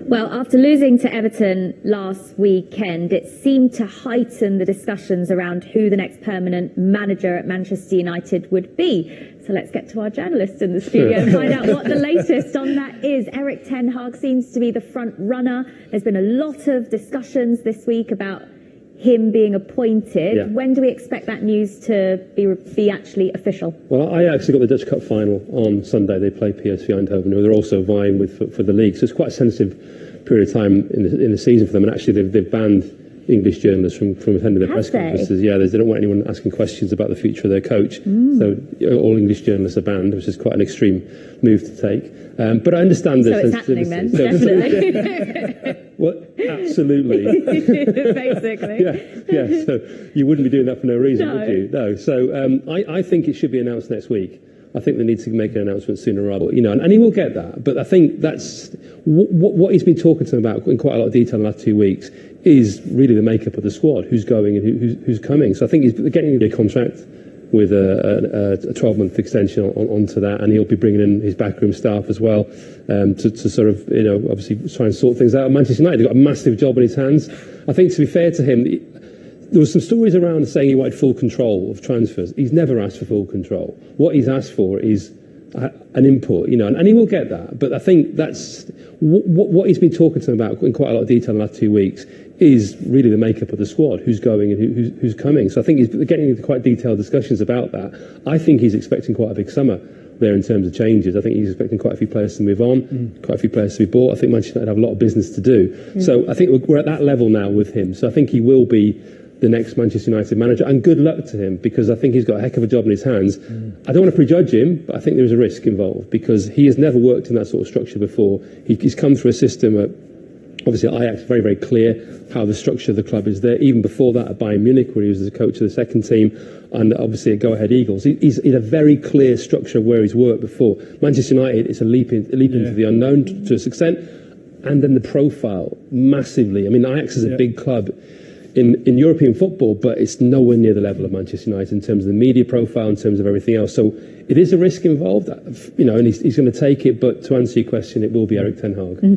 Well, after losing to Everton last weekend, it seemed to heighten the discussions around who the next permanent manager at Manchester United would be. So let's get to our journalist in the studio and find out what the latest on that is. Erik ten Hag seems to be the front runner. There's been a lot of discussions this week about him being appointed. Yeah. When do we expect that news to be actually official? Well, I actually got the Dutch Cup final on Sunday. They play PSV Eindhoven, who they're also vying with for the league. So it's quite a sensitive period of time in the season for them. And actually, they've banned English journalists from attending their press conferences. Yeah, they don't want anyone asking questions about the future of their coach. So all English journalists are banned, which is quite an extreme move to take. But I understand the sensitivity. So it's happening then, definitely. Well, absolutely. Basically. Yeah. So you wouldn't be doing that for no reason, would you? No. So I think it should be announced next week. I think they need to make an announcement sooner rather, and he will get that. But I think that's what he's been talking to them about in quite a lot of detail in the last 2 weeks is really the makeup of the squad, who's going and who's coming. So I think he's getting a contract with a 12-month extension onto that, and he'll be bringing in his backroom staff as well to sort of, obviously try and sort things out. Manchester United have got a massive job on his hands. I think, to be fair to him, there were some stories around saying he wanted full control of transfers. He's never asked for full control. What he's asked for is an input, and he will get that. But I think that's what he's been talking to them about in quite a lot of detail in the last 2 weeks is really the makeup of the squad, who's going and who's coming. So I think he's getting into quite detailed discussions about that. I think he's expecting quite a big summer there in terms of changes. I think he's expecting quite a few players to move on, quite a few players to be bought. I think Manchester United have a lot of business to do. So I think we're at that level now with him. So I think he will be the next Manchester United manager, and good luck to him, because I think he's got a heck of a job in his hands. I don't want to prejudge him, but I think there is a risk involved because he has never worked in that sort of structure before. He's come through a system at, obviously, Ajax, very, very clear how the structure of the club is there. Even before that at Bayern Munich, where he was the coach of the second team, and obviously at Go Ahead Eagles. He's in a very clear structure of where he's worked before. Manchester United is a leap into the unknown to a extent, and then the profile, massively. I mean, Ajax is a big club in European football, but it's nowhere near the level of Manchester United in terms of the media profile, in terms of everything else. So it is a risk involved, and he's going to take it. But to answer your question, it will be Erik ten Hag.